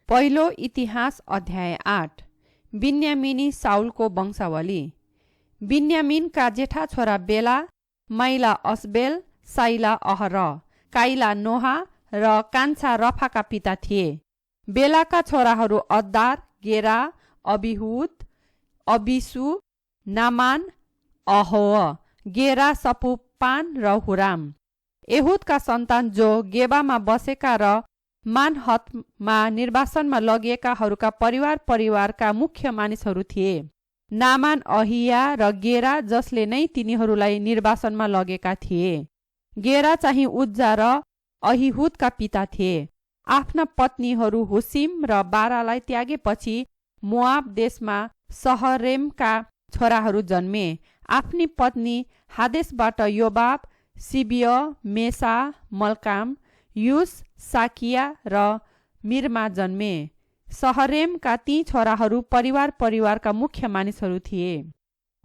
पहिलो इतिहास अध्याय 8। बिन्यामिनी साउलको वंशावली। बिन्यामिनका जेठा छोरा बेला, माइला अस्बेल, साइला अहर, काइला नोहा र कान्छा रफाका पिता थिए। बेलाका छोराहरू अद्दार, गेरा, अबिहुद, अबिसु, नामान, अहोव, गेरा, सपुपान र हुराम। एहुदका सन्तान जो गेबामा बसेका र मानहतमा निर्वासनमा लगिएकाहरूका परिवारका मुख्य मानिसहरू थिए। नामान अहिया र गेरा जसले नै तिनीहरूलाई निर्वासनमा लगेका थिए। गेरा चाहिँ उज्जा र अहिहुदका पिता थिए। आफ्ना पत्नीहरू हुसिम र बारालाई त्यागेपछि मोआब देशमा सहरेमका छोराहरू जन्मे। आफ्नी पत्नी हादेसबाट योबाब, सिबिय, मेसा, मल्काम, युस, साकिया र मिरमा जन्मे। सहरेमका ती छोराहरू परिवारका मुख्य मानिसहरू थिए।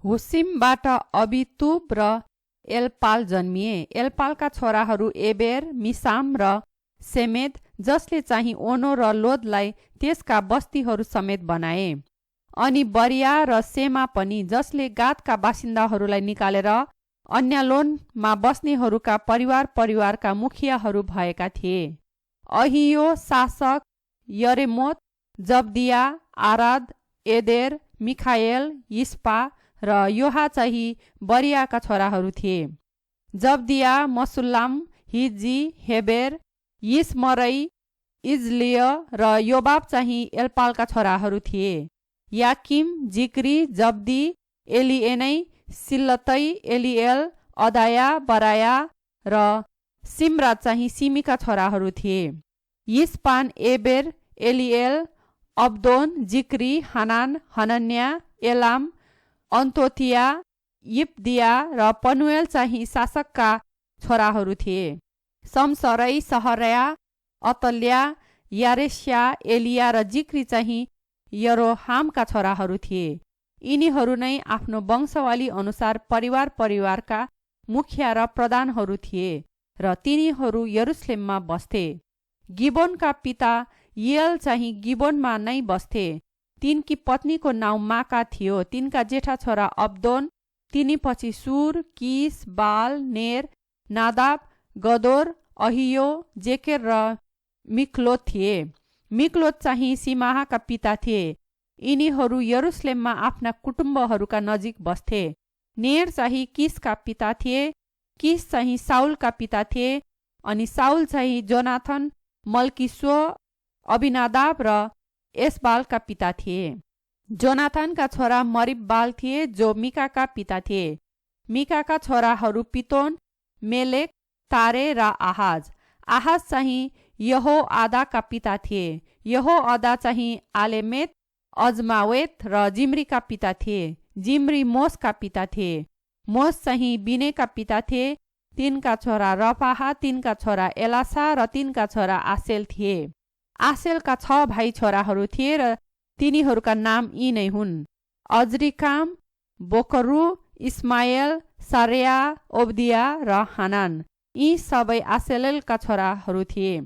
हुसिमबाट अबितुब र एलपाल जन्मिए। एलपालका छोराहरू एबेर, मिसाम र सेमेद जसले चाहिँ ओनो र लोदलाई त्यसका बस्तीहरू समेत बनाए। अनि बरिया र सेमा पनि जसले गादका बासिन्दाहरूलाई निकालेर अन्यालोनमा बस्नेहरूका परिवारका मुखियाहरू भएका थिए। अहियो शासक, यरेमोत, जब्दिया, आराद, एदेर, मिखाएल, यिस्पा र योहा चाहिँ बरियाका छोराहरू थिए। जब्दिया, मसुल्लाम, हिजी, हेबेर, यिसमरै, इजलिय र योबाब चाहिँ एलपालका छोराहरू थिए। याकिम, जिक्री, जब्दी, एलिएनै, सिल्लतै, एलिएल, अदाया, बराया र सिमरा चाहिँ सिमीका छोराहरू थिए। यिस्पान, एबेर, एलिएल, अब्दोन, जिक्री, हनान, हनन्या, एलाम, अन्तोतिया, यिप्दिया र पनुएल चाहिँ शासकका छोराहरू थिए। समसरै, सहरया, अतल्या, यारेस्या, एलिया र जिक्री चाहिँ यरोहामका छोराहरू थिए। यिनीहरू नै आफ्नो वंशवाली अनुसार परिवारका मुखिया र प्रधानहरू थिए र तिनीहरू यरुसलेममा बस्थे। गिबोनका पिता येल चाहिँ गिबोनमा नै बस्थे। तिनकी पत्नीको नाउँ माका थियो। तिनका जेठा छोरा अब्दोन, तिनीपछि सुर, किस, बाल, नेर, नादाब, गदोर, अहियो, जेकेर र मिक्लोत थिए। मिक्लोत चाहिँ सिमाहाका पिता थिए। यिनीहरू यरुसलेममा आफ्ना कुटुम्बहरूका नजिक बस्थे। नेर चाहिँ किसका पिता थिए। किस चाहिँ साउलका पिता थिए। अनि साउल चाहिँ जोनाथन, मल्किसो, अबिनादाब र एसबालका पिता थिए। जोनाथनका छोरा मरिबबाल थिए जो मिकाका पिता थिए। मिकाका छोराहरू पितोन, मेलेक, तारे र आहाज। आहाज चाहिँ यहोआदाका पिता थिए। यहोआदा चाहिँ आलेमेत, अजमावेत र जिम्रीका पिता थिए। जिम्री मोसका पिता थिए। मोस चाहिँ बिनेका पिता थिए। तिनका छोरा रफाहा, तिनका छोरा एलासा र तिनका छोरा आसेल थिए। आसेलका 6 भाइ छोराहरू थिए र तिनीहरूका नाम यी नै हुन्: अजरिकाम, बोकरु, इस्माएल, सारेया, ओब्दिया र हानान। यी सबै आसेलेलका छोराहरू थिए।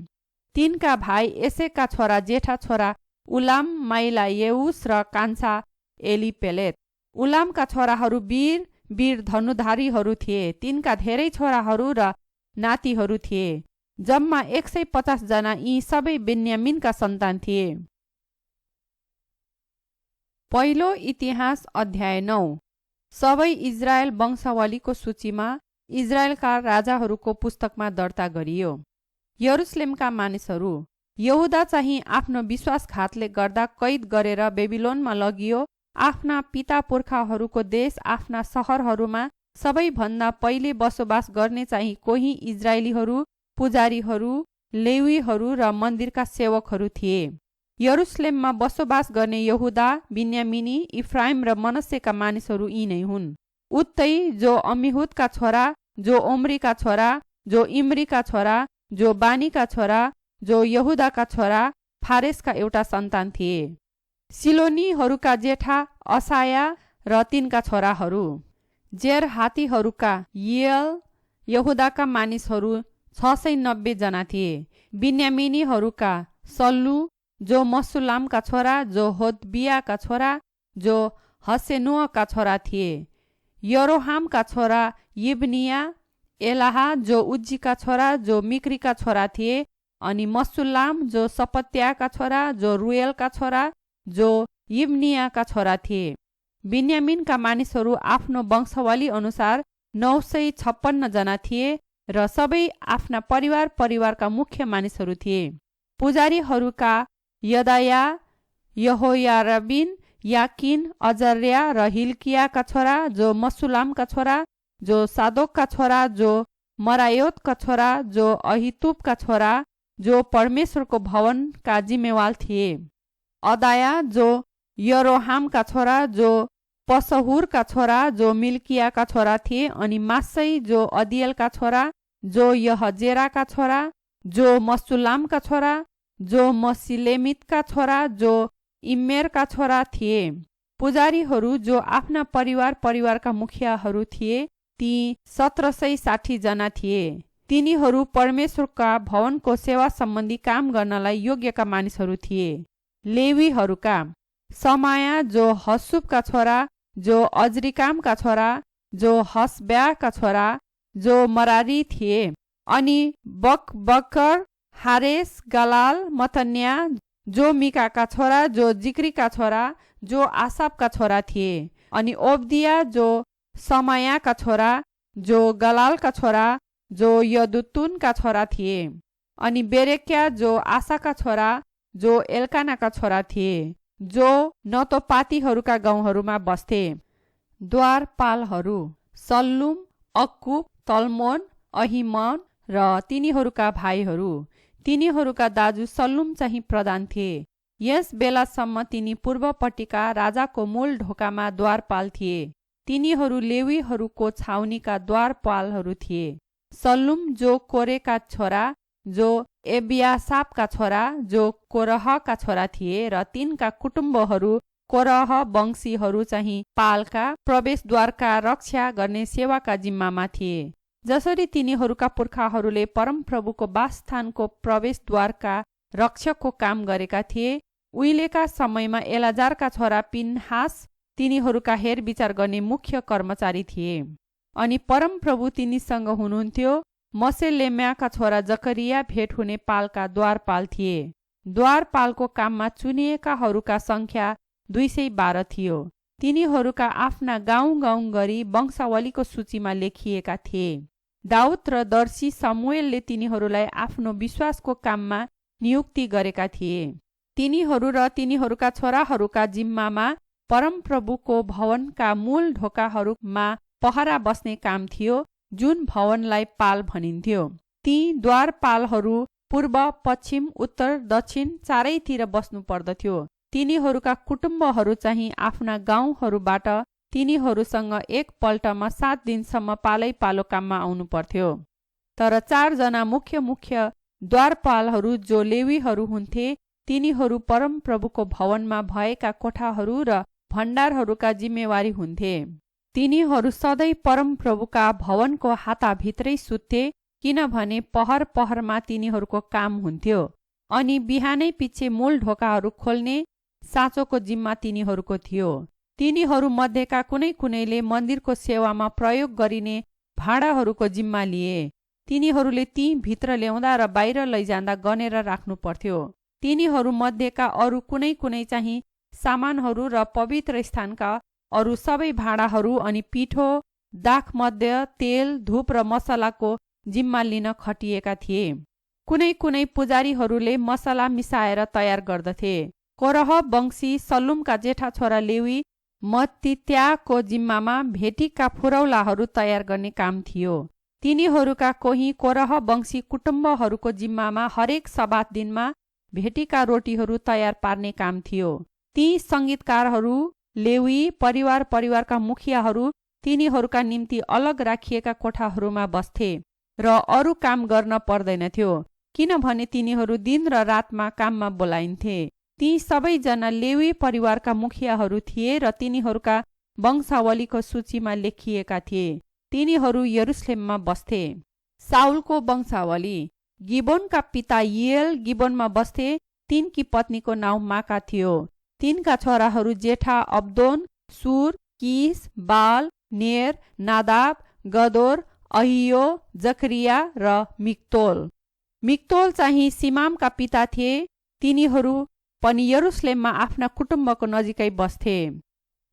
तिनका भाइ एसेका छोरा जेठा छोरा उलाम, माइला येउस र कान्छा एलिपेलेत। उलामका छोराहरू वीर धनुधारीहरू थिए। तिनका धेरै छोराहरू र नातिहरू थिए। जम्मा 150 जना। यी सबै बेन्यामिनका सन्तान थिए। पहिलो इतिहास अध्याय 9। सबै इजरायल वंशावलीको सूचीमा इजरायलका राजाहरूको पुस्तकमा दर्ता गरियो। यरुसलेमका मानिसहरू। यहुदा चाहिँ आफ्नो विश्वासघातले गर्दा कैद गरेर बेबिलोनमा लगियो। आफ्ना पिता पुर्खाहरूको देश, आफ्ना सहरहरूमा सबैभन्दा पहिले बसोबास गर्ने चाहिँ कोही इजरायलीहरू, पुजारीहरू, लेवीहरू र मन्दिरका सेवकहरू थिए। यरुसलेममा बसोबास गर्ने यहुदा, बिन्यामिनी, इफ्राइम र मनस्सेका मानिसहरू यी नै हुन्: उत्तै जो अमिहुदका छोरा, जो ओम्रीका छोरा, जो इम्रीका छोरा, जो बानीका छोरा, जो यहुदाका छोरा फारेसका एउटा सन्तान थिए। सिलोनीहरूका जेठा असाया र तिनका छोराहरू। जेरहातीहरूका यिएल, यहुदाका मानिसहरू 690 जना थिए। बिन्यामिनीहरूका सल्लु, जो मसुल्लामका छोरा, जो होदबियाका छोरा, जो हसेनुअका छोरा थिए। यरोहामका छोरा यिब्निया, एलाहा जो उज्जीका छोरा, जो मिक्रीका छोरा थिए। अनि मसुल्लाम जो सपत्याका छोरा, जो रुएलका छोरा, जो यिब्नियाका छोरा थिए। बिन्यामिनका मानिसहरू आफ्नो वंशावली अनुसार 956 जना थिए र सबै आफ्ना परिवारका मुख्य मानिसहरू थिए। पुजारीहरूका यदाया, यहोयारिबिन, याकिन, अजर्या र हिल्कियाका छोरा, जो मसुल्लामका छोरा, जो सादोकका छोरा, जो मरायोतका छोरा, जो अहितुबका छोरा, जो परमेश्वरको भवनका जिम्मेवार थिए। अदाया जो यरोहामका छोरा, जो पसहुरका छोरा, जो मिल्कियाका छोरा थिए। अनि मासै जो अदियलका छोरा, जो यहजेराका छोरा, जो मसुल्लामका छोरा, जो मसिलेमितका छोरा, जो इम्मेरका छोरा थिए। पुजारीहरू जो आफ्ना परिवारका मुखियाहरू थिए, ती 1760 जना थिए। तिनीहरू परमेश्वरका भवनको सेवा सम्बन्धी काम गर्नलाई योग्यका मानिसहरू थिए। लेवीहरूका समाया जो हसुबका छोरा, जो अजरिकामका छोरा, जो हसब्याका छोरा, जो मरारी थिए। अनि बकबकर, हारेस, गलाल, मतन्या, जो मिकाका छोरा, जो जिक्रीका छोरा, जो आसापका छोरा थिए। अनि ओब्दिया जो समायाका छोरा, जो गलालका छोरा, जो यदुतुनका छोरा थिए। अनि बेरेक्या जो आसाका छोरा, जो एल्कानाका छोरा थिए, जो नतोपातीहरूका गाउँहरूमा बस्थे। द्वारपालहरू सल्लुम, अक्कुब, तल्मोन, अहिमन र तिनीहरूका भाइहरू। तिनीहरूका दाजु सल्लुम चाहिँ प्रधान थिए। यस बेलासम्म तिनी पूर्वपट्टिका राजाको मूल ढोकामा द्वारपाल थिए। तिनीहरू लेवीहरूको छाउनीका द्वारपालहरू थिए। सल्लुम जो कोरेका छोरा, जो एबियासापका छोरा, जो कोरहका छोरा थिए र तिनका कुटुम्बहरू कोरह वंशीहरू चाहिँ पालका प्रवेशद्वारका रक्षा गर्ने सेवाका जिम्मामा थिए। जसरी तिनीहरूका पुर्खाहरूले परमप्रभुको वासस्थानको प्रवेशद्वारका रक्षकको काम गरेका थिए, उहिलेका समयमा एलाजारका छोरा पिनहास तिनीहरूका हेरविचार गर्ने मुख्य कर्मचारी थिए। अनि परमप्रभु तिनीसँग हुनुहुन्थ्यो। मसेलेम्याका छोरा जकरिया भेट हुने पालका द्वारपाल थिए। द्वारपालको काममा चुनिएकाहरूका संख्या 212 थियो। तिनीहरूका आफ्ना गाउँ गरी वंशावलीको सूचीमा लेखिएका थिए। दाउद र दर्शी समुएलले तिनीहरूलाई आफ्नो विश्वासको काममा नियुक्ति गरेका थिए। तिनीहरू र तिनीहरूका छोराहरूका जिम्मामा परमप्रभुको भवनका मूल ढोकाहरूमा पहरा बस्ने काम थियो, जुन भवनलाई पाल भनिन्थ्यो। ती द्वारपालहरू पूर्व, पश्चिम, उत्तर, दक्षिण चारैतिर बस्नु पर्दथ्यो। तिनीहरूका कुटुम्बहरू चाहिँ आफ्ना गाउँहरूबाट तिनीहरूसँग एक पल्टमा 7 दिनसम्म पालै पालो काममा आउनु पर्थ्यो। तर 4 जना मुख्य द्वारपालहरू जो लेवीहरू हुन्थे, तिनीहरू परमप्रभुको भवनमा भएका कोठाहरू र भण्डारहरूका जिम्मेवारी हुन्थे। तिनीहरू सधैँ परमप्रभुका भवनको हाताभित्रै सुत्थे, किनभने पहरमा तिनीहरूको काम हुन्थ्यो। अनि बिहानै पछि मूल ढोकाहरू खोल्ने साँचोको जिम्मा तिनीहरूको थियो। तिनीहरू मध्येका कुनैले मन्दिरको सेवामा प्रयोग गरिने भाँडाहरूको जिम्मा लिए। तिनीहरूले ती भित्र ल्याउँदा र बाहिर लैजाँदा गनेर राख्नु पर्थ्यो। तिनीहरू मध्येका अरू कुनै चाहिँ सामानहरू र पवित्र स्थानका अरू सबै भाँडाहरू अनि पिठो, दाखमध्य, तेल, धूप र मसलाको जिम्मा लिन खटिएका थिए। कुनै पुजारीहरूले मसला मिसाएर तयार गर्दथे। कोरह वंशी सल्लुमका जेठा छोरा लेवी मत्तित्याको जिम्मामा भेटीका फुरौलाहरू तयार गर्ने काम थियो। तिनीहरूका कोही कोरह वंशी कुटुम्बहरूको जिम्मामा हरेक सबात दिनमा भेटीका रोटीहरू तयार पार्ने काम थियो। ती संगीतकारहरू लेवी परिवारका मुखियाहरू तिनीहरूका निम्ति अलग राखिएका कोठाहरूमा बस्थे र अरू काम गर्न पर्दैनथ्यो, किनभने तिनीहरू दिन र रातमा काममा बोलाइन्थे। ती सबैजना लेवी परिवारका मुखियाहरू थिए र तिनीहरूका वंशावलीको सूचीमा लेखिएका थिए। तिनीहरू यरुसलेममा बस्थे। साउलको वंशावली। गिबोनका पिता यिएल गिबोनमा बस्थे। तिनकी पत्नीको नाउँ माका थियो। तिनका छोराहरू जेठा अब्दोन, सुर, किस, बाल, नेर, नादाब, गदोर, अहियो, जकरिया र मिक्तोल। मिक्तोल चाहिँ सिमामका पिता थिए। तिनीहरू पनि यरुसलेममा आफ्ना कुटुम्बको नजिकै बस्थे।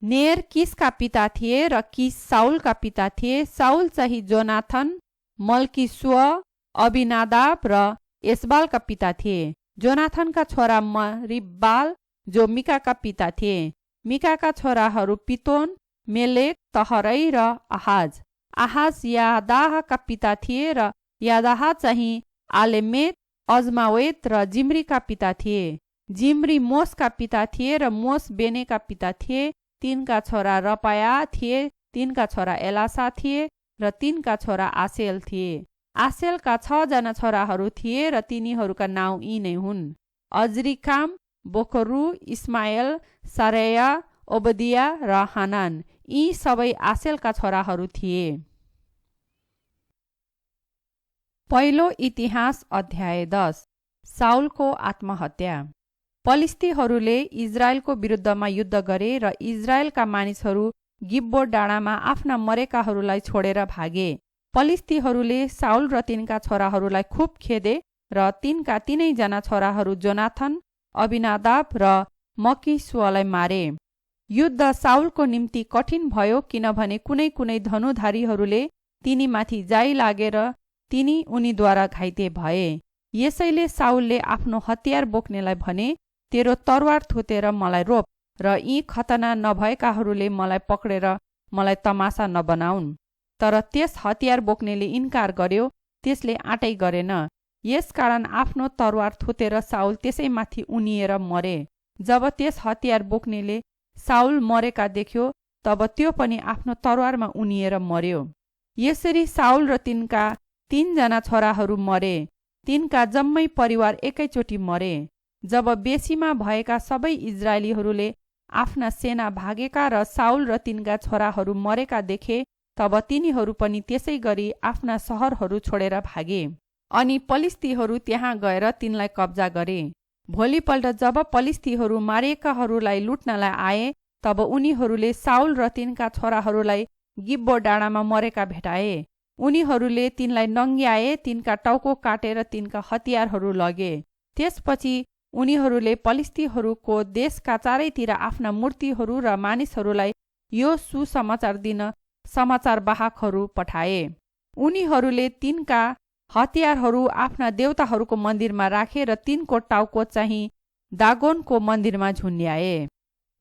नेर किसका पिता थिए र किस साउलका पिता थिए। साउल चाहिँ जोनाथन, मल्की-सुअ, अबिनादाब र एसबालका पिता थिए। जोनाथनका छोरा मरिब्बाल जो मिकाका पिता थिए। मिकाका छोराहरू पितोन, मेलेक, तहरै र आहाज। आहाज यादाहका पिता थिए र यादाह चाहिँ आलेमेत, अजमावेत र जिम्रीका पिता थिए। जिम्री मोसका पिता थिए र मोस बेनेका पिता थिए। तिनका छोरा रपाया थिए। तिनका छोरा एलासा थिए र तिनका छोरा आसेल थिए। आसेलका 6 जना छोराहरू थिए र तिनीहरूका नाउँ यी नै हुन्: अजरिकाम, बोखरु, इस्माएल, सरेया, ओबदिया र हानान। यी सबै आसेलका छोराहरू थिए। पहिलो इतिहास अध्याय 10। साउलको आत्महत्या। पलिस्तीहरूले इजरायलको विरुद्धमा युद्ध गरे र इजरायलका मानिसहरू गिब्बो डाँडामा आफ्ना मरेकाहरूलाई छोडेर भागे। पलिस्तीहरूले साउल र तिनका छोराहरूलाई खुब खेदे र तिनका 3 जना छोराहरू जोनाथन, अबिनादाब र मल्की-सुअलाई मारे। युद्ध साउलको निम्ति कठिन भयो, किनभने कुनै कुनै धनुधारीहरूले तिनीमाथि जाइ लागेर तिनी उनीद्वारा घाइते भए। यसैले साउलले आफ्नो हतियार बोक्नेलाई भने, तेरो तरवार थुतेर मलाई रोप र यी खतना नभएकाहरूले मलाई पक्रेर मलाई तमासा नबनाउन्। तर त्यस हतियार बोक्नेले इन्कार गर्यो। त्यसले आँटै गरेन। यसकारण आफ्नो तरवार थुतेर साउल त्यसैमाथि उनिएर मरे। जब त्यस हतियार बोक्नेले साउल मरेका देख्यो, तब त्यो पनि आफ्नो तरवारमा उनिएर मर्यो। यसरी साउल र तिनका 3 जना छोराहरू मरे। तिनका जम्मै परिवार एकैचोटि मरे। जब बेसीमा भएका सबै इजरायलीहरूले आफ्ना सेना भागेका र साउल र तिनका छोराहरू मरेका देखे, तब तिनीहरू पनि त्यसै गरी आफ्ना सहरहरू छोडेर भागे। अनि पलिस्तीहरू त्यहाँ गएर तिनलाई कब्जा गरे। भोलिपल्ट जब पलिस्तीहरू मारिएकाहरूलाई लुट्नलाई आए, तब उनीहरूले साउल र तिनका छोराहरूलाई गिब्बो डाँडामा मरेका भेटाए। उनीहरूले तिनलाई नङ्ग्याए, तिनका टाउको काटेर तिनका हतियारहरू लगे। त्यसपछि उनीहरूले पलिस्तीहरूको देशका चारैतिर आफ्ना मूर्तिहरू र मानिसहरूलाई यो सुसमाचार दिन समाचारवाहकहरू पठाए। उनीहरूले तिनका हतियारहरू आफ्ना देवताहरूको मन्दिरमा राखे र तिनको टाउको चाहिँ दागोनको मन्दिरमा झुन्ड्याए।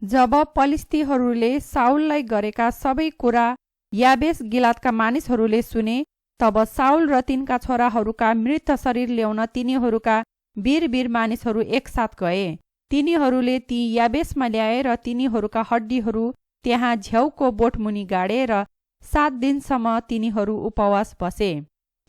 जब पलिस्तीहरूले साउललाई गरेका सबै कुरा याबेस गिलादका मानिसहरूले सुने, तब साउल र तिनका छोराहरूका मृत शरीर ल्याउन तिनीहरूका वीर मानिसहरू एकसाथ गए। तिनीहरूले ती याबेसमा ल्याए र तिनीहरूका हड्डीहरू त्यहाँ झ्याउको बोटमुनि गाडे र 7 दिनसम्म तिनीहरू उपवास बसे।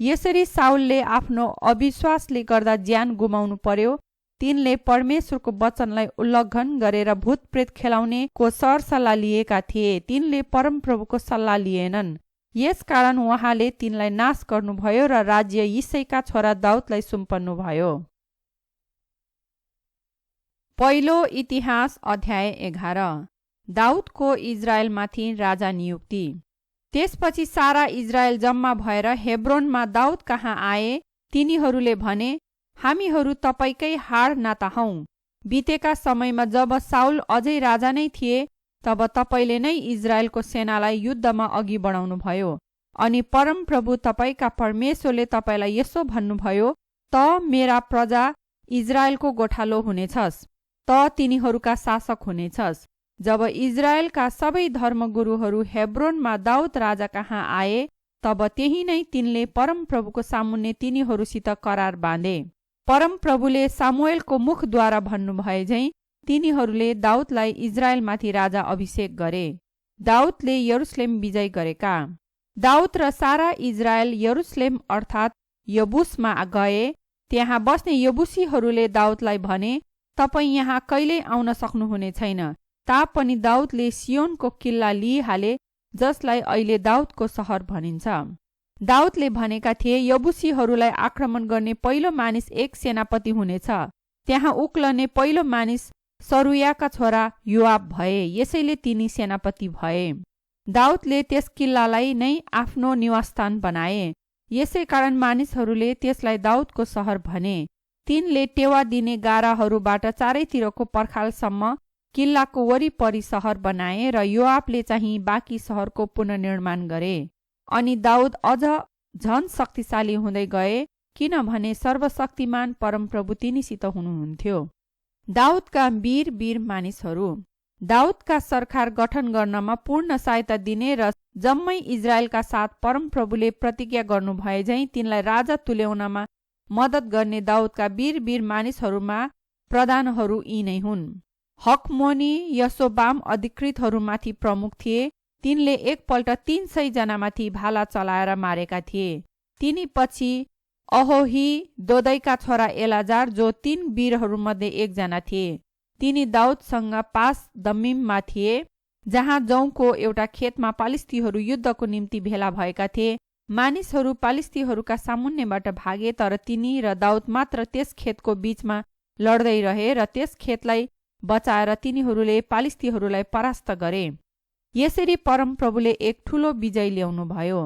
यसरी साउलले आफ्नो अविश्वासले गर्दा ज्यान गुमाउनु पर्यो। तिनले परमेश्वरको वचनलाई उल्लङ्घन गरेर भूतप्रेत खेलाउनेको सरसल्लाह लिएका थिए। तिनले परमप्रभुको सल्लाह लिएनन्। यसकारण उहाँले तिनलाई नाश गर्नुभयो र राज्य यिसैका छोरा दाउदलाई सुम्पन्नुभयो। पहिलो इतिहास अध्याय 11। दाउदको इजरायलमाथि राजा नियुक्ति। त्यसपछि सारा इजरायल जम्मा भएर हेब्रोनमा दाउद कहाँ आए। तिनीहरूले भने, हामीहरू तपाईकै हाड नाता हौं। बितेका समयमा जब साउल अझै राजा नै थिए, तब तपाईले नै इजरायलको सेनालाई युद्धमा अघि बढाउनुभयो। अनि परमप्रभु तपाईका परमेश्वरले तपाईलाई यसो भन्नुभयो, त मेरा प्रजा इजरायलको गोठालो हुनेछस्, त तिनीहरूका शासक हुनेछस्। जब इजरायलका सबै धर्मगुरुहरू हेब्रोनमा दाउद राजा कहाँ आए, तब त्यही नै तिनले परमप्रभुको सामुन्ने तिनीहरूसित करार बाँधे। परमप्रभुले सामुएलको मुखद्वारा भन्नुभए झैं तिनीहरूले दाउदलाई इजरायलमाथि राजा अभिषेक गरे। दाउदले यरुसलेम विजय गरेका। दाउद र सारा इजरायल यरुसलेम अर्थात् यबुसमा गए। त्यहाँ बस्ने यबुसीहरूले दाउदलाई भने, तपाईँ यहाँ कहिल्यै आउन सक्नुहुने छैन। तापनि दाउदले सियोनको किल्ला लिइहाले, जसलाई अहिले दाउदको सहर भनिन्छ। दाउदले भनेका थिए, यबुसीहरूलाई आक्रमण गर्ने पहिलो मानिस एक सेनापति हुनेछ। त्यहाँ उक्लने पहिलो मानिस सरुयाका छोरा योआब भए, यसैले तिनी सेनापति भए। दाउदले त्यस किल्लालाई नै आफ्नो निवासस्थान बनाए, यसै कारण मानिसहरूले त्यसलाई दाउदको सहर भने। तिनले टेवा दिने गाराहरूबाट चारैतिरको पर्खालसम्म किल्लाको वरिपरि सहर बनाए र योआबले चाहिँ बाँकी सहरको पुनर्निर्माण गरे। अनि दाउद अझ झन शक्तिशाली हुँदै गए, किनभने सर्वशक्तिमान परमप्रभु तिनीसित हुनुहुन्थ्यो। दाउदका वीर मानिसहरू। दाउदका सरकार गठन गर्नमा पूर्ण सहायता दिने र जम्मै इजरायलका साथ परमप्रभुले प्रतिज्ञा गर्नुभए झैँ तिनलाई राजा तुल्याउनमा मद्दत गर्ने दाउदका वीर मानिसहरूमा प्रधानहरू यी नै हुन्। हकमोनी यशोबाम अधिकृतहरूमाथि प्रमुख थिए। तिनले एकपल्ट 300 जनामाथि भाला चलाएर मारेका थिए। तिनी पछि अहोही दोदैका छोरा एलाजार, जो 3 वीरहरूमध्ये एकजना थिए। तिनी दाउदसँग पास दम्मीममा थिए, जहाँ जौको एउटा खेतमा पालिस्तीहरू युद्धको निम्ति भेला भएका थिए। मानिसहरू पालिस्तीहरूका सामुन्नेबाट भागे, तर तिनी र दाउद मात्र त्यस खेतको बीचमा लड्दै रहे र त्यस खेतलाई बचाएर तिनीहरूले पालिस्तीहरूलाई परास्त गरे। यसरी परमप्रभुले एक ठूलो विजय ल्याउनुभयो।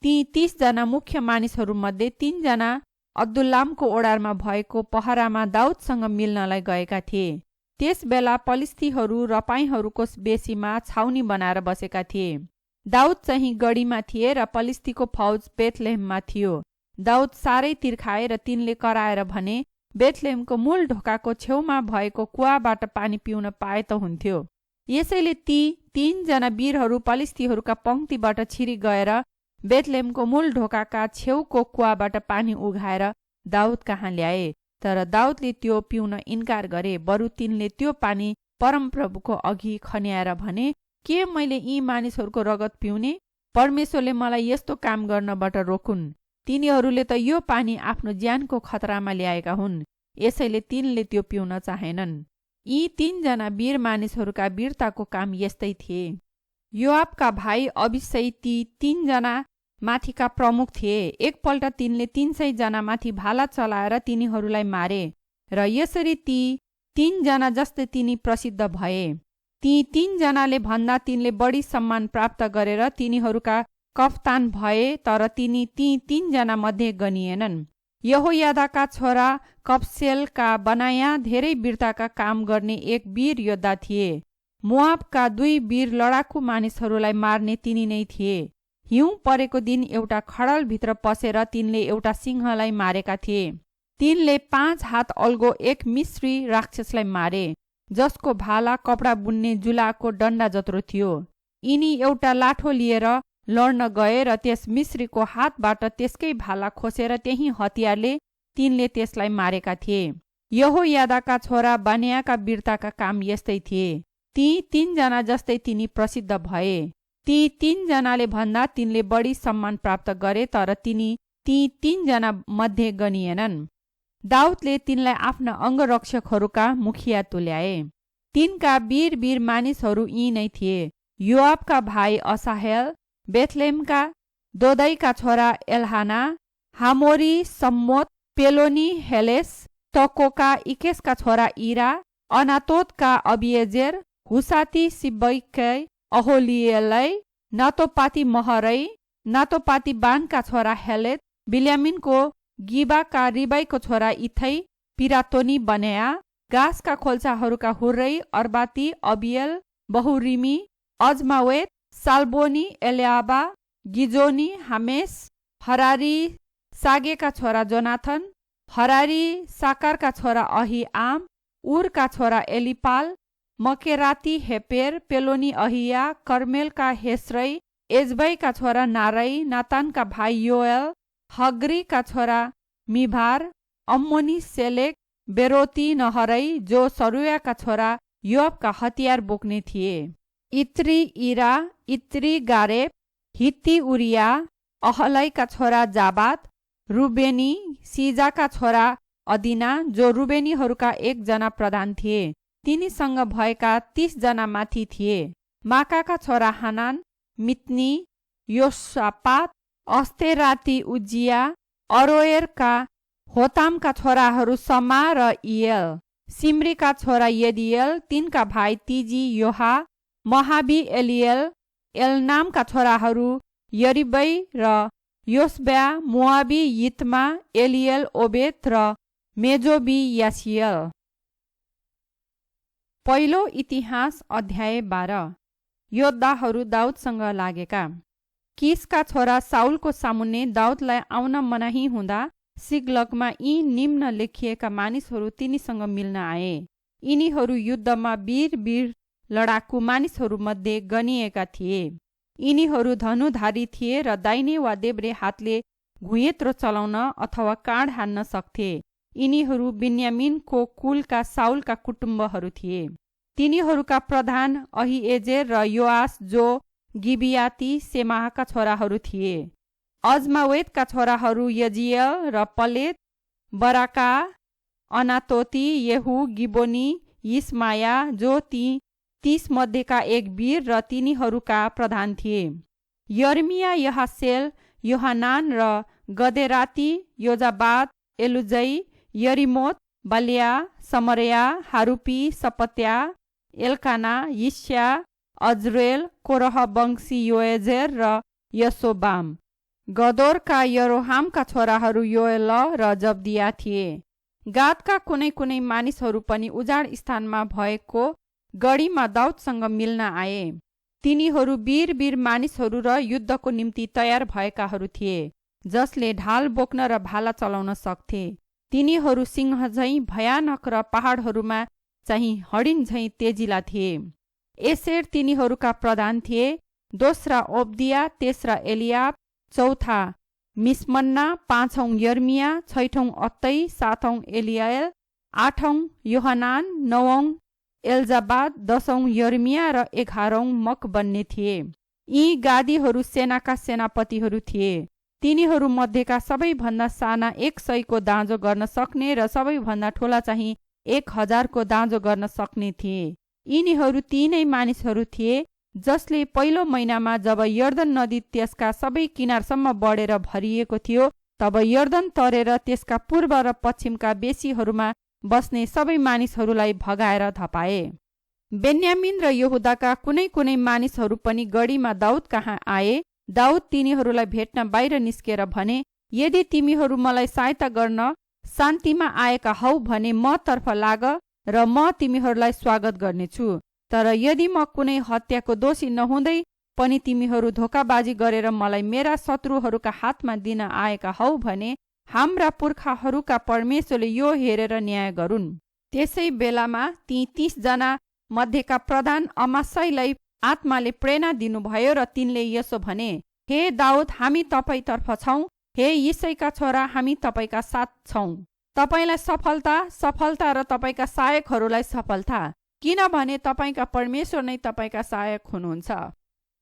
ती 30 जना मुख्य मानिसहरूमध्ये 3 जना अब्दुल्लामको ओडारमा भएको पहरामा दाउदसँग मिल्नलाई गएका थिए। त्यस बेला पलिस्तीहरू रपाईहरूको बेसीमा छाउनी बनाएर बसेका थिए। दाउद चाहिँ गढीमा थिए र पलिस्तीको फौज बेथलेहममा थियो। दाउद साह्रै तिर्खाए र तिनले कराएर भने, बेथलेहमको मूल ढोकाको छेउमा भएको कुवाबाट पानी पिउन पाए त हुन्थ्यो। यसैले ती 3 जना वीरहरू पलिस्तीहरूका पंक्तिबाट छिरी गएर बेथलेहमको मूल ढोकाका छेउको कुवाबाट पानी उघाएर दाउद कहाँ ल्याए। तर दाउदले त्यो पिउन इन्कार गरे। बरु तिनले त्यो पानी परमप्रभुको अघि खन्याएर भने, के मैले यी मानिसहरूको रगत पिउने? परमेश्वरले मलाई यस्तो काम गर्नबाट रोकुन्। तिनीहरूले त यो पानी आफ्नो ज्यानको खतरामा ल्याएका हुन्, यसैले तिनले त्यो पिउन चाहेनन्। यी 3 जना वीर मानिसहरूका वीरताको काम यस्तै थिए। योआबका भाइ अबिशै ती 3 जना माथिका प्रमुख थिए। एकपल्ट तिनले 300 जनामाथि भाला चलाएर तिनीहरूलाई मारे र यसरी ती 3 जना जस्तै तिनी प्रसिद्ध भए। ती 3 जनाले भन्दा तिनले बढी सम्मान प्राप्त गरेर तिनीहरूका कप्तान भए, तर तिनी ती 3 जना मध्ये गनिएनन्। यहोयादाका छोरा कप्सेलका बनाया धेरै वीरताका काम गर्ने एक वीर योद्धा थिए। मोआबका 2 वीर लडाकु मानिसहरूलाई मार्ने तिनी नै थिए। हिउँ परेको दिन एउटा खडलभित्र पसेर तिनले एउटा सिंहलाई मारेका थिए। तिनले 5 हात अल्गो एक मिश्री राक्षसलाई मारे, जसको भाला कपडा बुन्ने जुलाको डन्डा जत्रो थियो। यिनी एउटा लाठो लिएर लड्न गए र त्यस मिश्रीको हातबाट त्यसकै भाला खोसेर त्यही हतियारले तिनले त्यसलाई मारेका थिए। यहोयादाका छोरा बनायाका वीरताका काम यस्तै थिए। ती 3 जना जस्तै तिनी प्रसिद्ध भए। ती 3 जनाले भन्दा तिनले बढी सम्मान प्राप्त गरे, तर तिनी ती 3 जना मध्ये गनिएनन्। दाउदले तिनलाई आफ्ना अंगरक्षकहरूका मुखिया तुल्याए। तिनका वीर मानिसहरू यी नै थिए। योआबका भाइ असाहेल, बेथलेहमका दोदैका छोरा एल्हाना, हामोरी सम्मोत, पेलोनी हेलेस, तकोका इकेसका छोरा इरा, अनातोतका अबिएजेर, हुसाती सिब्बैकै अहोलिएलै, नातोपाती महरै, नातोपाती बानका छोरा हेलेत, बिल्यामिनको गिबाका रिबाईको छोरा इथै, पिरातोनी बनाया, गासका खोल्साहरूका हुर्रै, अर्बाती, अबियल, बहुरिमी, अजमावेत, साल्बोनी, एल्याबा, गिजोनी, हामेस, हरारी, सागेका छोरा जोनाथन, हरारी, साकारका छोरा अहिआम, उरका छोरा एलिपाल, मकेराती हेपेर, पेलोनी अहिया, कर्मेलका हेस्रै, एजबैका छोरा नारै, नातानका भाइ योएल, हग्रीका छोरा मिभार, अम्मोनी सेलेक, बेरोती नहरै, जो सरुयाका छोरा योआबका हतियार बोक्ने थिए। इत्री इरा, इत्री गारेब, हित्ती उरिया, अहलैका छोरा जाबात, रुबेनी, सिजाका छोरा अदिना, जो रुबेनीहरूका 1 जना प्रधान थिए। तिनीसँग भएका 30 जना माथि थिए। माकाका छोरा हानान, मित्नी, योसापात, अस्तेराती, उजिया, अरोएरका होतामका छोराहरू समा र इयल। सिम्रीका छोरा यदियल, तिनका भाइ तिजी, योहा, महाबी, एलियल। एलनामका छोराहरू यरिबै र योसब्या, मोआबी, यित्मा, एलियल, ओबेत र मेजोबी, यासियल। पहिलो इतिहास अध्याय 12। योद्धाहरू दाउदसँग लागेका। किसका छोरा साउलको सामुन्ने दाउदलाई आउन मनाही हुँदा सिग्लगमा यी निम्न लेखिएका मानिसहरू तिनीसँग मिल्न आए। यिनीहरू युद्धमा वीर वीर लडाकु मानिसहरूमध्ये गनिएका थिए। यिनीहरू धनुधारी थिए र दाहिने वा देब्रे हातले घुइँत्रो चलाउन अथवा काँड हान्न सक्थे। यिनीहरू बिन्यामिनको कुलका साउलका कुटुम्बहरू थिए। तिनीहरूका प्रधान अहिएजेर र योआस जो गिबियाती सेमाहका छोराहरू थिए। अजमावेतका छोराहरू यजियल र पलेत, बराका, अनातोती, येहू, गिबोनी, यिस्माया, जो ती 30 मध्येका एक वीर र तिनीहरूका प्रधान थिए। यर्मिया, यहासेल, योहानान र गदेराती, योजाबाद, एलुजै, यरिमोत, बाल्या, समरया, हारुपी, सपत्या, एल्काना, यिस्या, अजरेल, कोरह वंशी योएजेर र यशोबाम। गदोरका यरोहामका छोराहरू योएल र जब्दिया थिए। गादका कुनै कुनै मानिसहरू पनि उजाड स्थानमा भएको गढीमा दाउदसँग मिल्न आए। तिनीहरू वीर वीर मानिसहरू र युद्धको निम्ति तयार भएकाहरू थिए, जसले ढाल बोक्न र भाला चलाउन सक्थे। तिनीहरू सिंह झैं भयानक र पहाडहरूमा चाहिँ हडिन झैं तेजिला थिए। एसेर तिनीहरूका प्रधान थिए। दोस्रा ओब्दिया, तेस्रा एलियाब, चौथा मिसमन्ना, पाँचौं यर्मिया, छैठौं अत्तै, सातौं एलियाल, आठौं योहानान, नवौं एल्जाबाद, 10औं यर्मिया र 11औं मकबन्ने थिए। यी गादीहरू सेनाका सेनापतिहरू थिए। तिनीहरू मध्येका सबैभन्दा साना 100 को दाँजो गर्न सक्ने र सबैभन्दा ठुला चाहिँ 1000 को दाँजो गर्न सक्ने थिए। यिनीहरू तीनै मानिसहरू थिए जसले पहिलो महिनामा जब यर्दन नदी त्यसका सबै किनारसम्म बढेर भरिएको थियो, तब यर्दन तरेर त्यसका पूर्व र पश्चिमका बेसीहरूमा बस्ने सबै मानिसहरूलाई भगाएर धपाए। बेन्यामिन र यहुदाका कुनै कुनै मानिसहरू पनि गढीमा दाउद कहाँ आए। दाउद तिनीहरूलाई भेट्न बाहिर निस्केर भने, यदि तिमीहरू मलाई सहायता गर्न शान्तिमा आएका हौ भने म तर्फ लाग र म तिमीहरूलाई स्वागत गर्नेछु। तर यदि म कुनै हत्याको दोषी नहुँदै पनि तिमीहरू धोकाबाजी गरेर मलाई मेरा शत्रुहरूका हातमा दिन आएका हौ भने हाम्रा पुर्खाहरूका परमेश्वरले यो हेरेर न्याय गरून्। त्यसै बेलामा ती 30 जना मध्येका प्रधान अमासाईलाई आत्माले प्रेरणा दिनुभयो र तिनले यसो भने, हे दाउद, हामी तपाईतर्फ छौं। हे यिसैका छोरा, हामी तपाईका साथ छौं। तपाईलाई सफलता र तपाईका सहायकहरूलाई सफलता, किनभने तपाईका परमेश्वर नै तपाईका सहायक हुनुहुन्छ।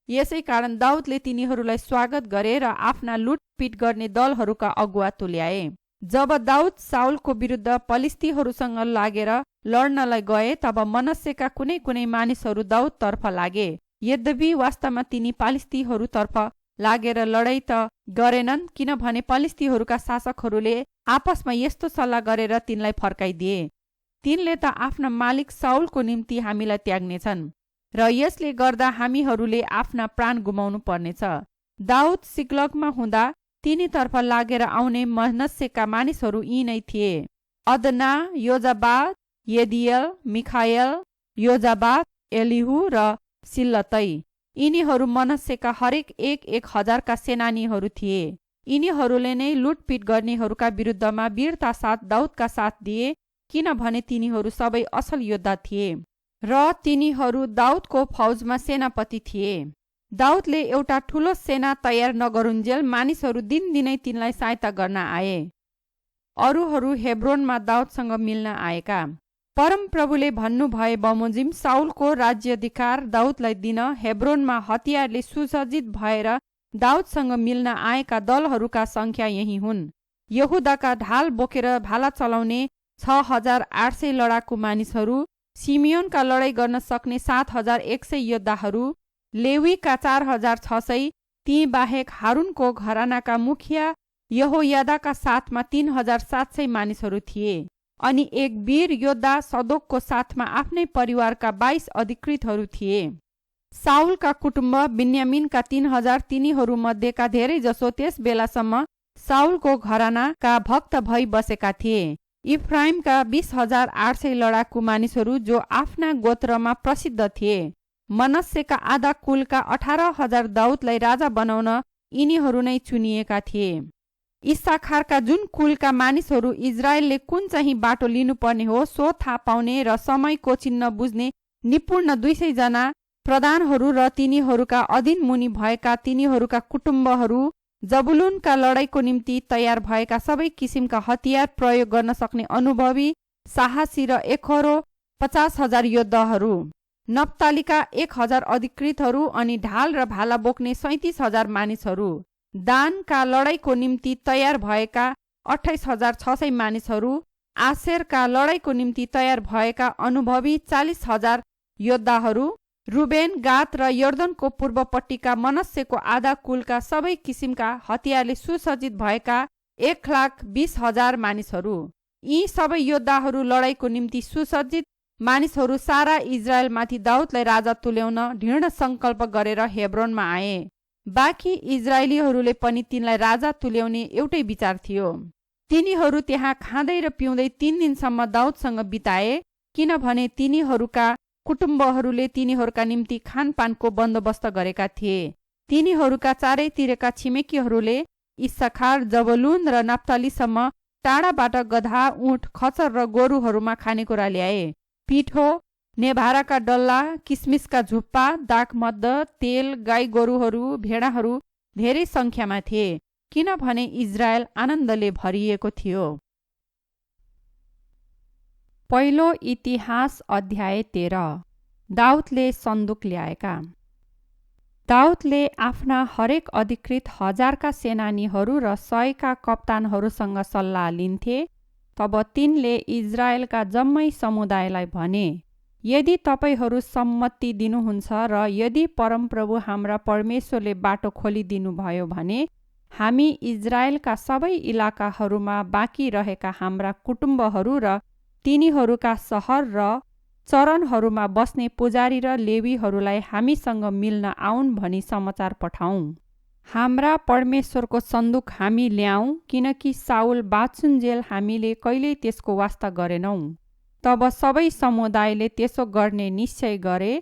यसै कारण दाउदले तिनीहरूलाई स्वागत गरे र आफ्ना लुटपिट गर्ने दलहरूका अगुवा तुल्याए। जब दाउद साउलको विरुद्ध पलिस्तीहरूसँग लागेर लड्नलाई गए, तब मनस्सेका कुनै कुनै मानिसहरू दाउद तर्फ लागे। यद्यपि वास्तवमा तिनी पलिस्तीहरूतर्फ लागेर लडाई त गरेनन्, किनभने पलिस्तीहरूका शासकहरूले आपसमा यस्तो सल्लाह गरेर तिनलाई फर्काइदिए, तिनले त आफ्ना मालिक साउलको निम्ति हामीलाई त्याग्नेछन् र यसले गर्दा हामीहरूले आफ्ना प्राण गुमाउनु पर्नेछ। दाउद सिक्लगमा हुँदा तिनीतर्फ लागेर आउने मनस्सेका मानिसहरू यी नै थिए: अदना, योजाबाद, यदियल, मिखायल, योजाबाद, एलिहु र सिल्लतै। यिनीहरू मनस्सेका हरेक 1000 का सेनानीहरू थिए। यिनीहरूले नै लुटपिट गर्नेहरूका विरुद्धमा वीरता साथ दाउदका साथ दिए, किनभने तिनीहरू सबै असल योद्धा थिए र तिनीहरू दाउदको फौजमा सेनापति थिए। दाउदले एउटा ठुलो सेना तयार नगरुन्जेल मानिसहरू दिनदिनै तिनलाई सहायता गर्न आए। अरूहरू हेब्रोनमा दाउदसँग मिल्न आएका। परमप्रभुले भन्नुभए बमोजिम साउलको राज्याधिकार दाउदलाई दिन हेब्रोनमा हतियारले सुसज्जित भएर दाउदसँग मिल्न आएका दलहरूका संख्या यही हुन्। यहुदाका ढाल बोकेर भाला चलाउने 6800 लडाकु मानिसहरू, सिमियोनका लडाई गर्न सक्ने 7100 योद्धाहरू, लेवीका 4600, ती बाहेक हारूनको घरानाका मुखिया यहोयादाका साथमा 3700 मानिसहरू थिए अनि एक वीर योद्धा सदोकको साथमा आफ्नै परिवारका 22 अधिकृतहरू थिए। साउलका कुटुम्ब बिन्यामिनका 3000 तिनीहरूमध्येका धेरैजसो त्यस बेलासम्म साउलको घरानाका भक्त भई बसेका थिए। इफ्राइमका 20,800 लडाकु मानिसहरू जो आफ्ना गोत्रमा प्रसिद्ध थिए। मनस्सेका आधा कुलका 18,000 दाउदलाई राजा बनाउन यिनीहरू नै चुनिएका थिए। इस्साखारका जुन कुलका मानिसहरू इजरायलले कुन चाहिँ बाटो लिनुपर्ने हो सो थाहा पाउने र समयको चिन्ह बुझ्ने निपुण 200 जना प्रधानहरू र तिनीहरूका अधीन मुनि भएका तिनीहरूका कुटुम्बहरू, जबुलुनका लडाईँको निम्ति तयार भएका सबै किसिमका हतियार प्रयोग गर्न सक्ने अनुभवी, साहसी र एकहोरो 50,000 योद्धाहरू, नप्तालीका 1,000 अधिकृतहरू अनि ढाल र भाला बोक्ने 37,000 मानिसहरू, दानका लडाईँको निम्ति तयार भएका 28,600 मानिसहरू, आशेरका लडाईँको निम्ति तयार भएका अनुभवी 40,000 योद्धाहरू, रुबेन, गाद र यर्दनको पूर्वपट्टिका मनस्सेको आधा कुलका सबै किसिमका हतियारले सुसज्जित भएका 1,20,000 मानिसहरू। यी सबै योद्धाहरू लडाईँको निम्ति सुसज्जित मानिसहरू सारा इजरायलमाथि दाउदलाई राजा तुल्याउन दृढ सङ्कल्प गरेर हेब्रोनमा आए। बाँकी इजरायलीहरूले पनि तिनलाई राजा तुल्याउने एउटै विचार थियो। तिनीहरू त्यहाँ खाँदै र पिउँदै 3 दिनसम्म दाउदसँग बिताए, किनभने तिनीहरूका कुटुम्बहरूले तिनीहरूका निम्ति खानपानको बन्दोबस्त गरेका थिए। तिनीहरूका चारैतिरका छिमेकीहरूले इस्साखार, जबुलुन र नप्तालीसम्म टाढाबाट गधा, ऊँट, खच्चर र गोरुहरूमा खानेकुरा ल्याए। पिठो, नेभाराका डल्ला, किसमिसका झुप्पा, दाखमद्द, तेल, गाई गोरुहरू, भेडाहरू धेरै सङ्ख्यामा थिए, किनभने इजरायल आनन्दले भरिएको थियो। पहिलो इतिहास अध्याय 13। दाउदले सन्दुक ल्याएका। दाउदले आफ्ना हरेक अधिकृत 1000का सेनानीहरू र 100का कप्तानहरूसँग सल्लाह लिन्थे। तब तिनले इजरायलका जम्मै समुदायलाई भने, यदि तपाईहरू सम्मति दिनुहुन्छ र यदि परमप्रभु हाम्रा परमेश्वरले बाटो खोलिदिनुभयो भने हामी इजरायलका सबै इलाकाहरूमा बाँकी रहेका हाम्रा कुटुम्बहरू र तिनीहरूका सहर र चरणहरूमा बस्ने पुजारी र लेवीहरूलाई हामीसँग मिल्न आउन् भनी समाचार पठाउँ। हाम्रा परमेश्वरको सन्दुक हामी ल्याउँ, किनकि साउल बाँचुन्जेल हामीले कहिल्यै त्यसको वास्ता गरेनौँ। तब सबै समुदायले त्यसो गर्ने निश्चय गरे,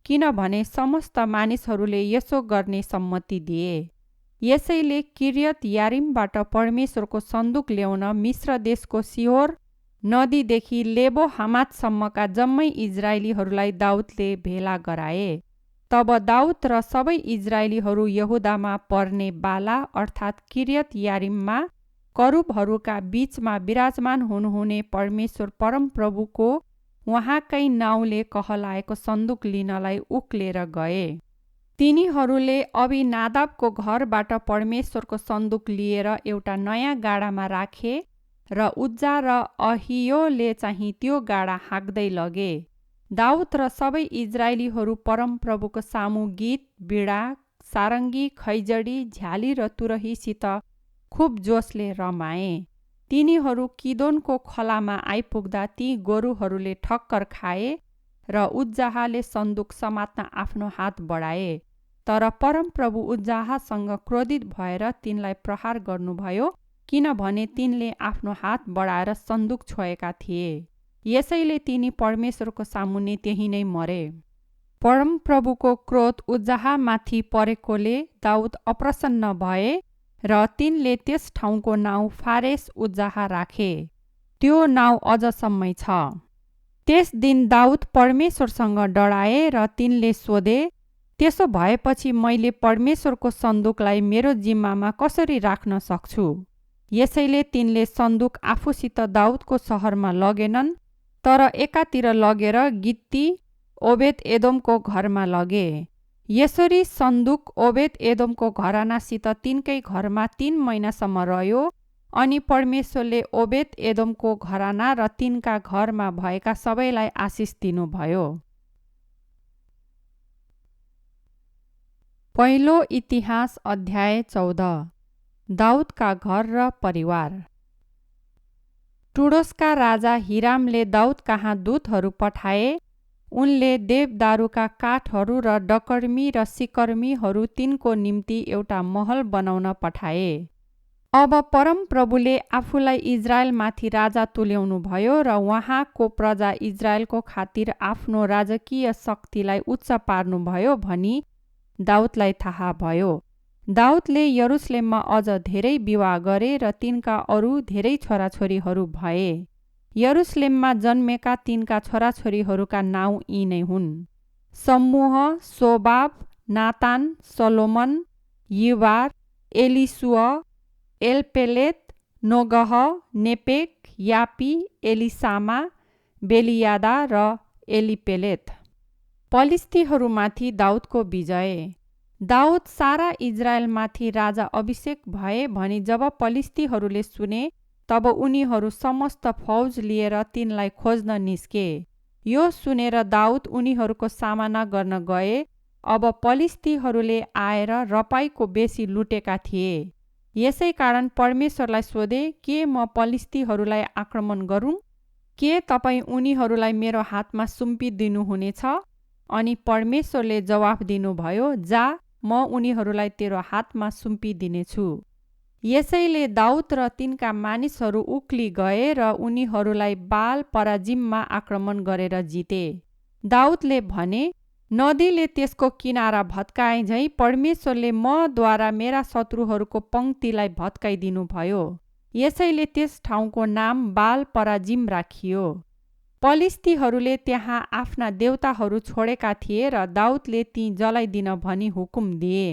किनभने समस्त मानिसहरूले यसो गर्ने सम्मति दिए। यसैले किर्यत यारिमबाट परमेश्वरको सन्दुक ल्याउन मिस्र देशको सिहोर नदीदेखि लेबो हमातसम्मका जम्मै इजरायलीहरूलाई दाउदले भेला गराए। तब दाउद र सबै इजरायलीहरू यहुदामा पर्ने बाला अर्थात् किर्यत यारिममा करूबहरूका बीचमा विराजमान हुनुहुने परमेश्वर परमप्रभुको उहाँकै नाउँले कहलाएको सन्दुक लिनलाई उक्लेर गए। तिनीहरूले अबिनादाबको घरबाट परमेश्वरको सन्दुक लिएर एउटा नयाँ गाडामा राखे र उज्जा र अहियोले चाहिँ त्यो गाडा हाँक्दै लगे। दाउद र सबै इजरायलीहरू परमप्रभुको सामु गीत, बिडा, सारङ्गी, खैजडी, झ्याली र तुरहीसित खुब जोसले रमाए। तिनीहरू किदोनको खोलामा आइपुग्दा ती गोरुहरूले ठक्कर खाए र उज्जाहाले सन्दुक समात्न आफ्नो हात बढाए। तर परमप्रभु उज्जाहासँग क्रोधित भएर तिनलाई प्रहार गर्नुभयो, किनभने तिनले आफ्नो हात बढाएर सन्दुक छोएका थिए। यसैले तिनी परमेश्वरको सामुन्ने त्यही नै मरे। परमप्रभुको क्रोध उज्जाहामाथि परेकोले दाउद अप्रसन्न भए र तिनले त्यस ठाउँको नाउँ फारेस उज्जाहा राखे। त्यो नाउँ अझसम्मै छ। त्यस दिन दाउद परमेश्वरसँग डराए र तिनले सोधे, त्यसो भएपछि मैले परमेश्वरको सन्दुकलाई मेरो जिम्मामा कसरी राख्न सक्छु? यसैले तिनले सन्दुक आफूसित दाउदको सहरमा लगेनन्, तर एकातिर लगेर गित्ती ओबेद एदोमको घरमा लगे। यसरी सन्दुक ओबेद एदोमको घरानासित तिनकै घरमा 3 महिनासम्म रह्यो। अनि परमेश्वरले ओबेद एदोमको घराना र तिनका घरमा भएका सबैलाई आशिष दिनुभयो। पहिलो इतिहास अध्याय 14। दाउदका घर र परिवार। टुडोसका राजा हिरामले दाउद कहाँ दूतहरू पठाए। उनले देवदारूका काठहरू र डकर्मी र सिकर्मीहरू तिनको निम्ति एउटा महल बनाउन पठाए। अब परमप्रभुले आफूलाई इजरायलमाथि राजा तुल्याउनु भयो र उहाँको प्रजा इजरायलको खातिर आफ्नो राजकीय शक्तिलाई उच्च पार्नुभयो भनी दाउदलाई थाहा भयो। दाउदले यरुसलेममा अझ धेरै विवाह गरे र तिनका अरू धेरै छोराछोरीहरू भए। यरुसलेममा जन्मेका तिनका छोराछोरीहरूका नाउँ यी नै हुन्: समूह, सोबाब, नातान, सलोमन, युबार, एलिसुअ, एलपेलेत, नोगह, नेपेक, यापी, एलिसामा, बेलियादा र एलिपेलेत। पलिस्तीहरूमाथि दाउदको विजय। दाउद सारा इजरायलमाथि राजा अभिषेक भए भनी जब पलिस्तीहरूले सुने, तब उनीहरू समस्त फौज लिएर तिनलाई खोज्न निस्के। यो सुनेर दाउद उनीहरूको सामना गर्न गए। अब पलिस्तीहरूले आएर रपाईको बेसी लुटेका थिए। यसै कारण परमेश्वरलाई सोधे, के म पलिस्तीहरूलाई आक्रमण गरूँ? के तपाईँ उनीहरूलाई मेरो हातमा सुम्पिदिनुहुनेछ? अनि परमेश्वरले जवाफ दिनुभयो, जा, म उनीहरूलाई तेरो हातमा सुम्पिदिनेछु। यसैले दाउद र तिनका मानिसहरू उक्ली गए र उनीहरूलाई बाल पराजिममा आक्रमण गरेर जिते। दाउदले भने, नदीले त्यसको किनारा भत्काए झैँ परमेश्वरले मद्वारा मेरा शत्रुहरूको पङ्क्तिलाई भत्काइदिनु भयो। यसैले त्यस ठाउँको नाम बाल पराजिम राखियो। पलिस्तीहरूले त्यहाँ आफ्ना देवताहरू छोडेका थिए र दाउदले ती जलाइदिन भनी हुकुम दिए।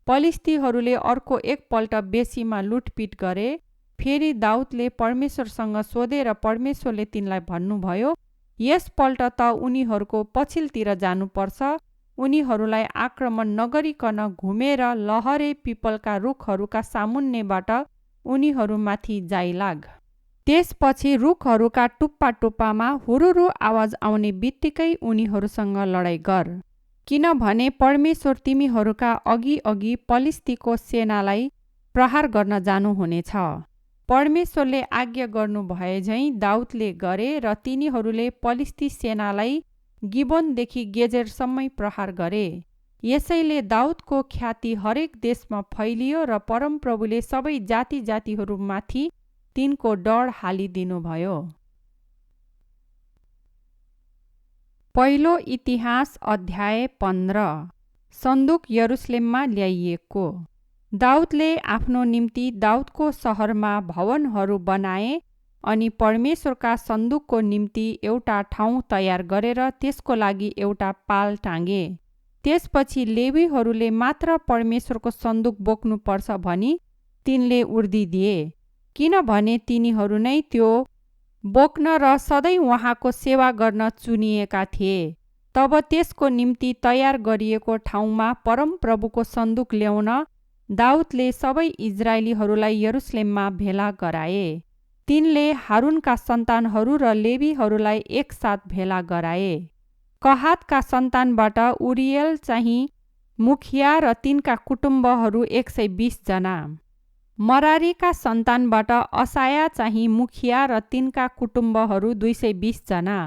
पलिस्तीहरूले अर्को एकपल्ट बेसीमा लुटपिट गरे। फेरि दाउदले परमेश्वरसँग सोधे र परमेश्वरले तिनलाई भन्नुभयो, यसपल्ट त उनीहरूको पछिल्तिर जानुपर्छ। उनीहरूलाई आक्रमण नगरिकन घुमेर लहरे पिपलका रुखहरूका सामुन्नेबाट उनीहरूमाथि जाइलाग। त्यसपछि रुखहरूका टुप्पा टुप्पामा हुरुरु आवाज आउने बित्तिकै उनीहरूसँग लडाईँ गर, किनभने परमेश्वर तिमीहरूका अघि अघि पलिस्तीको सेनालाई प्रहार गर्न जानुहुनेछ। परमेश्वरले आज्ञा गर्नु भए झैँ दाउदले गरे र तिनीहरूले पलिस्ती सेनालाई गिबोनदेखि गेजेरसम्मै प्रहार गरे। यसैले दाउदको ख्याति हरेक देशमा फैलियो र परमप्रभुले सबै जाति जातिहरूमाथि तिनको डर हालिदिनुभयो। पहिलो इतिहास अध्याय 15। सन्दुक यरुसलेममा ल्याइएको। दाउदले आफ्नो निम्ति दाउदको सहरमा भवनहरू बनाए अनि परमेश्वरका सन्दुकको निम्ति एउटा ठाउँ तयार गरेर त्यसको लागि एउटा पाल टाँगे। त्यसपछि लेवीहरूले मात्र परमेश्वरको सन्दुक बोक्नुपर्छ भनी तिनले उर्दी दिए, किनभने तिनीहरू नै त्यो बोक्न र सधैँ उहाँको सेवा गर्न चुनिएका थिए। तब त्यसको निम्ति तयार गरिएको ठाउँमा परमप्रभुको सन्दुक ल्याउन दाउदले सबै इजरायलीहरूलाई यरुसलेममा भेला गराए। तिनले हारुनका सन्तानहरू र लेवीहरूलाई एकसाथ भेला गराए। कहातका सन्तानबाट उरियल चाहिँ मुखिया र तिनका कुटुम्बहरू 120 जना। मरारीका सन्तानबाट असाया चाहिँ मुखिया र तिनका कुटुम्बहरू 220 जना।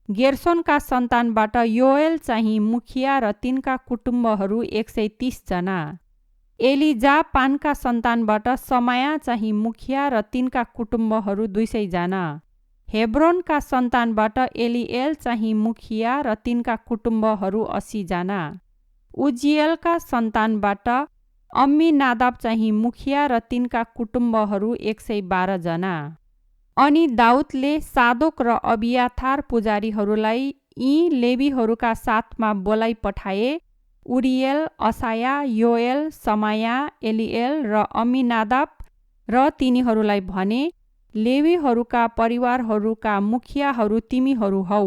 गेर्सोनका सन्तानबाट योएल चाहिँ मुखिया र तिनका कुटुम्बहरू 130 जना। एलिजापानका सन्तानबाट समाया चाहिँ मुखिया र तिनका कुटुम्बहरू 200 जना। हेब्रोनका सन्तानबाट एलिएल चाहिँ मुखिया र तिनका कुटुम्बहरू 80 जना। उजियलका सन्तानबाट अम्मीनादाब चाहिँ मुखिया र तिनका कुटुम्बहरू 112 जना। अनि दाउदले सादोक र अबियाथार पुजारीहरूलाई यी लेवीहरूका साथमा बोलाई पठाए: उरियल, असाया, योएल, समाया, एलिएल र अम्मीनादाब। र तिनीहरूलाई भने, लेवीहरूका परिवारहरूका मुखियाहरू तिमीहरू हौ।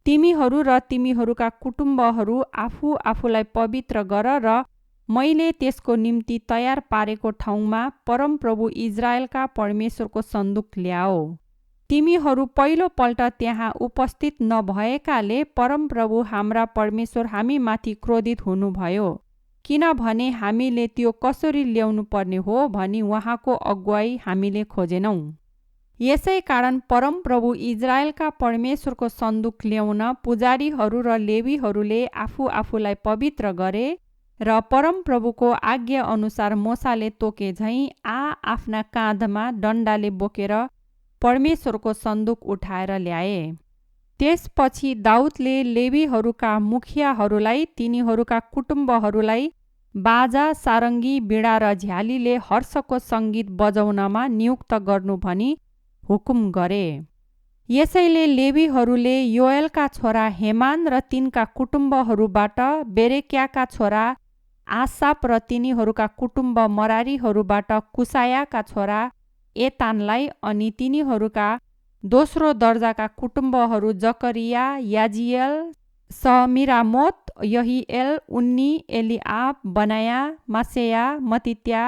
तिमीहरू र तिमीहरूका कुटुम्बहरू आफू आफूलाई पवित्र गर र मैले त्यसको निम्ति तयार पारेको ठाउँमा परमप्रभु इजरायलका परमेश्वरको सन्दुक ल्याओ। तिमीहरू पहिलोपल्ट त्यहाँ उपस्थित नभएकाले परमप्रभु हाम्रा परमेश्वर हामीमाथि क्रोधित हुनुभयो। किनभने हामीले त्यो कसरी ल्याउनु पर्ने हो भनी उहाँको अगुवाई हामीले खोजेनौँ। यसै कारण परमप्रभु इजरायलका परमेश्वरको सन्दुक ल्याउन पुजारीहरू र लेवीहरूले आफूलाई पवित्र गरे र परमप्रभुको आज्ञा अनुसार मोसाले तोके झैँ आफ्ना काँधमा डन्डाले बोकेर परमेश्वरको सन्दुक उठाएर ल्याए। त्यसपछि दाउदले लेवीहरूका मुखियाहरूलाई तिनीहरूका कुटुम्बहरूलाई बाजा, सारङ्गी, बीडा र झ्यालीले हर्षको सङ्गीत बजाउनमा नियुक्त गर्नु भनी हुकुम गरे। यसैले लेवीहरूले योएलका छोरा हेमान र तिनका कुटुम्बहरूबाट बेरेक्याका छोरा आसाप र तिनीहरूका कुटुम्ब मरारीहरूबाट कुसायाका छोरा एतानलाई अनि तिनीहरूका दोस्रो दर्जाका कुटुम्बहरू जकरिया, याजिएल, समिरामोत, यहिएल, उन्नी, एलिआब, बनाया, मासेया, मतित्या,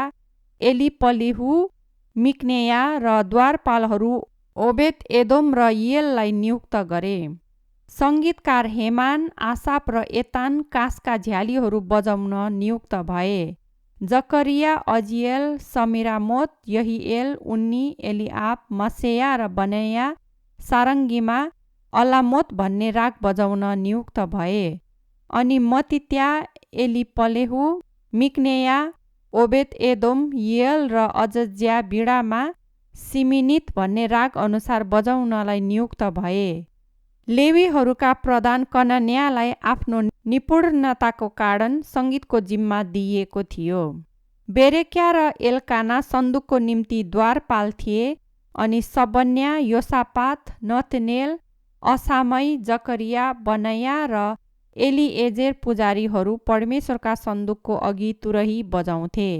एलिपलिहु, मिक्नेया र द्वारपालहरू ओबेद एदोम र येललाई नियुक्त गरे। सङ्गीतकार हेमान, आसाप र एतान काँसका झ्यालीहरू बजाउन नियुक्त भए। जकरिया, अजिएल, समिरामोत, यहिएल, उन्नी, एलिआब, मासेया र बनाया सारङ्गीमा अलामोत भन्ने राग बजाउन नियुक्त भए। अनि मतित्या, एलिपलेहु, मिक्नेया, ओबेद एदोम, येल र अजज्या बीडामा सिमिनित भन्ने राग अनुसार बजाउनलाई नियुक्त भए। लेवीहरूका प्रधान कनन्यालाई आफ्नो निपुणताको कारण सङ्गीतको जिम्मा दिइएको थियो। बेरेक्या र एल्काना सन्दुकको निम्ति द्वारपाल थिए अनि सबन्या, योसापात, नतनेल, असामै, जकरिया, बनाया र एलिएजेर पुजारीहरू परमेश्वरका सन्दुकको अघि तुरही बजाउँथे।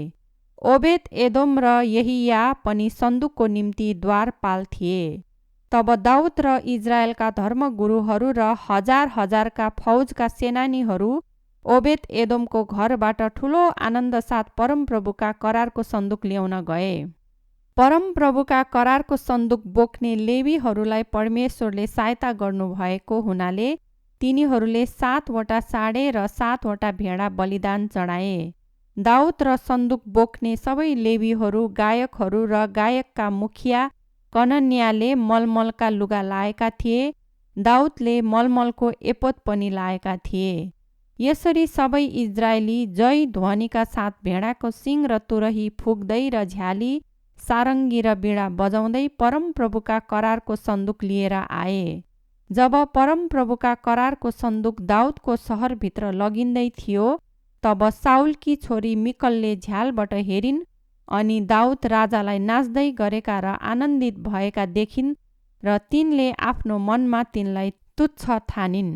ओबेद एदोम र यहिया पनि सन्दुकको निम्ति द्वारपाल थिए। तब दाउद र इजरायलका धर्मगुरुहरू र हजारका फौजका सेनानीहरू ओबेद एदोमको घरबाट ठुलो आनन्दसाथ परमप्रभुका करारको सन्दुक ल्याउन गए। परमप्रभुका करारको सन्दुक बोक्ने लेवीहरूलाई परमेश्वरले सहायता गर्नुभएको हुनाले तिनीहरूले 7 वटा साँडे र 7 वटा भेडा बलिदान चढाए। दाउद र सन्दुक बोक्ने सबै लेवीहरू, गायकहरू र गायकका मुखिया कनन्याले मलमलका लुगा लाएका थिए। दाउदले मलमलको एपोद पनि लाएका थिए। यसरी सबै इजरायली जय ध्वनिका साथ भेडाको सिङ र तुरही फुक्दै र झ्याली, सारङ्गी र बीडा बजाउँदै परमप्रभुका करारको सन्दुक लिएर आए। जब परमप्रभुका करारको सन्दुक दाउदको सहरभित्र लगिँदै थियो तब साउलकी छोरी मिकलले झ्यालबाट हेरिन् अनि दाउद राजालाई नाच्दै गरेका र आनन्दित भएका देखिन् र तिनले आफ्नो मनमा तिनलाई तुच्छ ठानिन्।